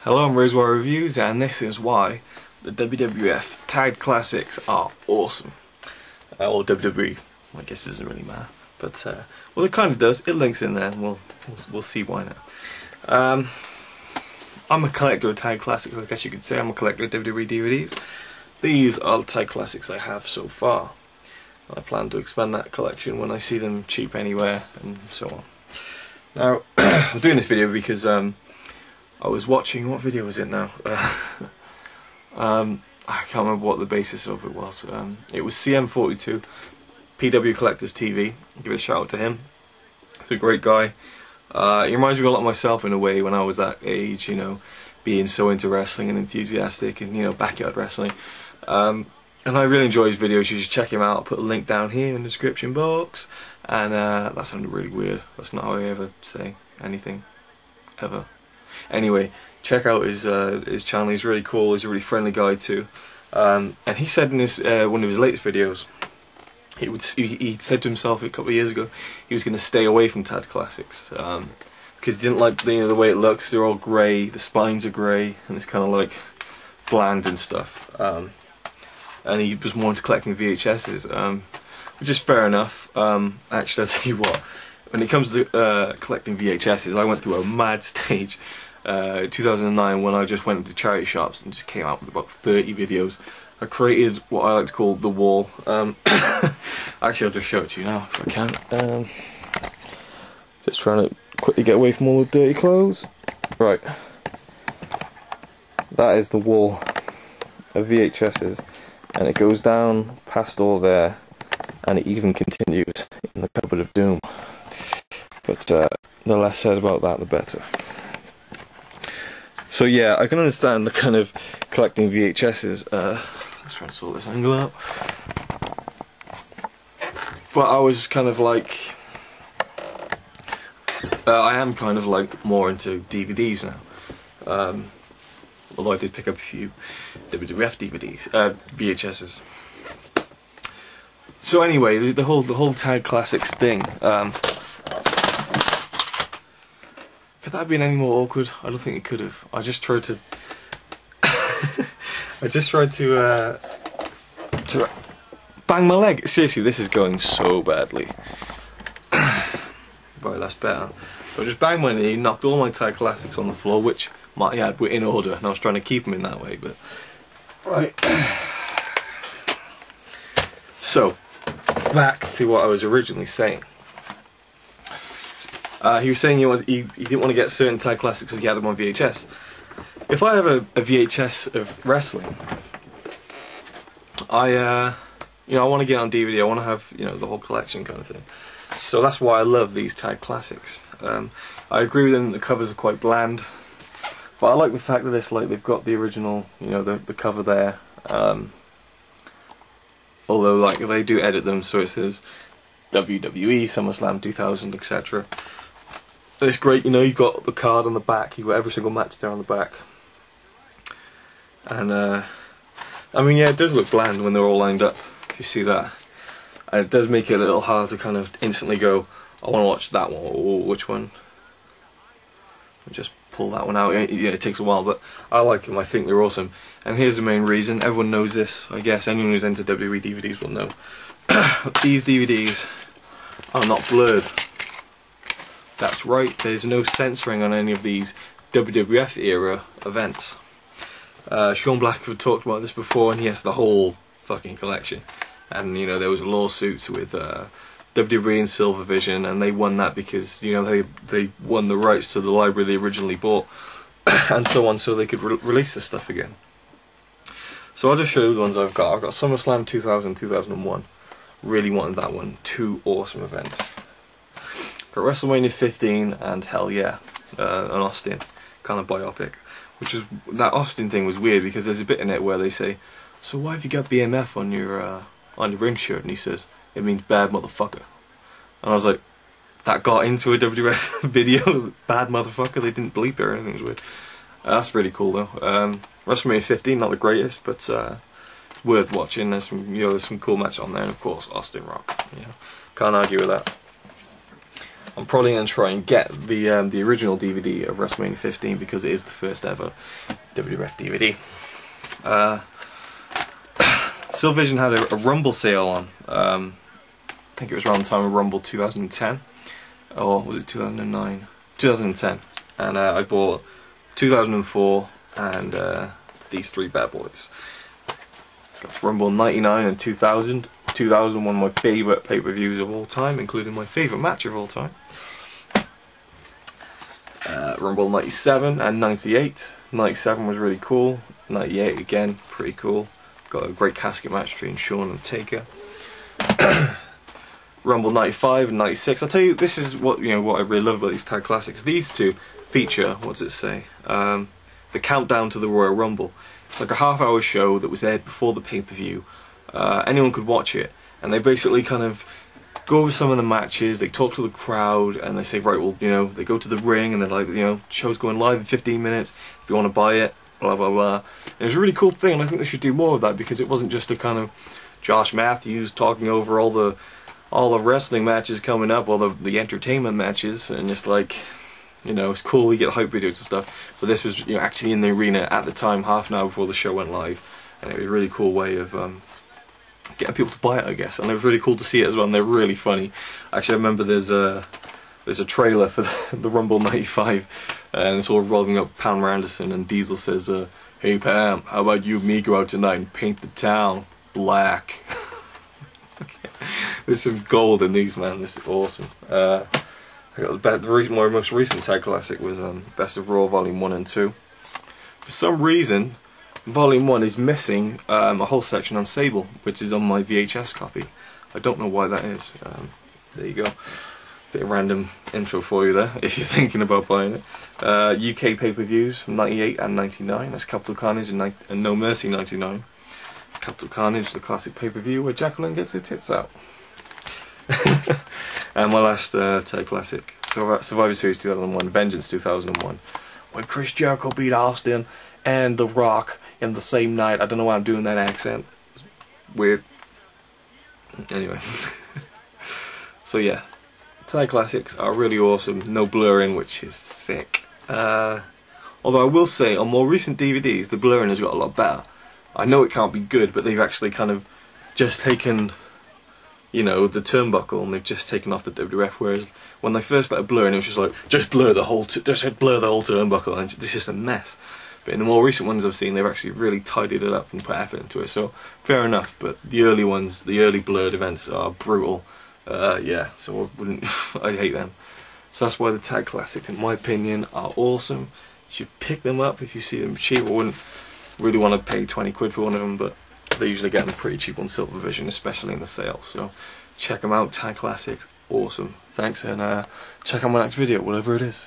Hello, I'm RazorwireReviews, and this is why the WWF Tag Classics are awesome. Or WWE, I guess it doesn't really matter. But, well, it kind of does. It links in there, and we'll see why now. I'm a collector of Tag Classics, I guess you could say. I'm a collector of WWE DVDs. These are the Tag Classics I have so far. I plan to expand that collection when I see them cheap anywhere, and so on. Now, I'm doing this video because I was watching, what video was it now? I can't remember what the basis of it was. It was CM42, PW Collectors TV. Give a shout out to him. He's a great guy. He reminds me a lot of myself in a way when I was that age, you know, being so into wrestling and enthusiastic and, you know, backyard wrestling. And I really enjoy his videos. You should check him out. I'll put a link down here in the description box. And that sounded really weird. That's not how I ever say anything, ever. Anyway, check out his channel. He's really cool. He's a really friendly guy too. And he said in his one of his latest videos, he said to himself a couple of years ago he was going to stay away from Tag Classics because he didn't like the way it looks. They're all grey. The spines are grey, and it's kind of like bland and stuff. And he was more into collecting VHSs, which is fair enough. Actually, I'll tell you what. When it comes to collecting VHSs, I went through a mad stage 2009 when I just went into charity shops and just came out with about 30 videos. I created what I like to call the wall. Actually, I'll just show it to you now if I can. Just trying to quickly get away from all the dirty clothes. Right. That is the wall of VHSs, and it goes down past all there, and it even continues in the cupboard of doom. But the less said about that, the better. So yeah, I can understand the kind of collecting VHSs. Let's try and sort this angle out. But I was kind of like, I am kind of like more into DVDs now. Although I did pick up a few WWF DVDs, VHSs. So anyway, the whole Tag Classics thing. Could that have been any more awkward? I don't think it could have. I just tried to to bang my leg. Seriously, this is going so badly. Right, that's better. So I just banged my knee, knocked all my Tag Classics on the floor, which might add were in order, and I was trying to keep them in that way, but right. So back to what I was originally saying. He was saying he didn't want to get certain Tag Classics because he had them on VHS. If I have a VHS of wrestling, I want to get on DVD. I want to have, you know, the whole collection kind of thing. So that's why I love these Tag Classics. I agree with them that the covers are quite bland, but I like the fact that it's like they've got the original, you know, the cover there. Although like they do edit them so it says WWE, SummerSlam 2000, etc. It's great, you know, you've got the card on the back, you've got every single match there on the back. And, I mean, yeah, it does look bland when they're all lined up, if you see that. And it does make it a little hard to kind of instantly go, I want to watch that one, or which one? I'll just pull that one out. Yeah, it takes a while, but I like them, I think they're awesome. And here's the main reason, everyone knows this, I guess, anyone who's into WWE DVDs will know. These DVDs are not blurred. That's right, there's no censoring on any of these WWF era events. Sean Black had talked about this before, and he has the whole fucking collection. And, you know, there was a lawsuit with WWE and Silvervision, and they won that because, you know, they won the rights to the library they originally bought, and so on, so they could release this stuff again. So I'll just show you the ones I've got. I've got SummerSlam 2000, 2001. Really wanted that one. Two awesome events. Got WrestleMania 15 and Hell Yeah, an Austin kind of biopic. Which is, that Austin thing was weird because there's a bit in it where they say, "So why have you got BMF on your ring shirt?" And he says, "It means bad motherfucker." And I was like, that got into a WWF video, bad motherfucker. They didn't bleep it or anything. It was weird. That's really cool though. WrestleMania 15, not the greatest, but it's worth watching. There's some, you know, there's some cool matches on there, and of course Austin Rock. You know, can't argue with that. I'm probably going to try and get the original DVD of WrestleMania 15 because it is the first ever WWF DVD. Silvision had a Rumble sale on. I think it was around the time of Rumble 2010, or was it 2009? 2010, and I bought 2004 and these three bad boys. Got to Rumble 99 and 2000. 2000, one of my favourite pay-per-views of all time, including my favourite match of all time. Rumble 97 and 98. 97 was really cool. 98 again, pretty cool. Got a great casket match between Shawn and Taker. Rumble 95 and 96. I'll tell you, this is what what I really love about these tag classics. These two feature, what does it say? The countdown to the Royal Rumble. It's like a half-hour show that was aired before the pay-per-view. Anyone could watch it, and they basically kind of go over some of the matches, they talk to the crowd, and they say, right, well, they go to the ring, and they're like, show's going live in 15 minutes, if you want to buy it, blah, blah, blah. And it was a really cool thing, and I think they should do more of that, because it wasn't just a kind of Josh Matthews talking over all the wrestling matches coming up, all the entertainment matches, and just like, it's cool, you get hype videos and stuff, but this was, actually in the arena at the time, half an hour before the show went live, and it was a really cool way of getting people to buy it, I guess, and it was really cool to see it as well, and they're really funny. Actually, I remember there's a trailer for the Rumble 95, and it's all revolving up Pam Anderson, and Diesel says, hey Pam, how about you and me go out tonight and paint the town black? Okay. There's some gold in these, man, this is awesome. I got my most recent tag classic was Best of Raw Volume 1 and 2. For some reason, Volume 1 is missing a whole section on Sable, which is on my VHS copy. I don't know why that is. There you go. Bit of random info for you there, if you're thinking about buying it. UK pay-per-views from 98 and 99. That's Capital Carnage and No Mercy 99. Capital Carnage, the classic pay-per-view where Jacqueline gets her tits out. And my last tag classic, Survivor Series 2001, Vengeance 2001. When Chris Jericho beat Austin and The Rock in the same night. I don't know why I'm doing that accent. It's weird. Anyway. So yeah. Tag classics are really awesome. No blurring, which is sick. Although I will say, on more recent DVDs, the blurring has got a lot better. I know it can't be good, but they've actually kind of just taken, the turnbuckle, and they've just taken off the WWF. Whereas when they first let it blur, and it was just like, just blur the whole turnbuckle, and it's just a mess. But in the more recent ones I've seen, they've actually really tidied it up and put effort into it. So fair enough. But the early ones, the early blurred events, are brutal. Yeah, so I wouldn't. I hate them. So that's why the tag classics, in my opinion, are awesome. You should pick them up if you see them cheap. I wouldn't really want to pay 20 quid for one of them, but they usually get them pretty cheap on Silver Vision, especially in the sale. So check them out. Tag classics, awesome. Thanks, and check out my next video, whatever it is.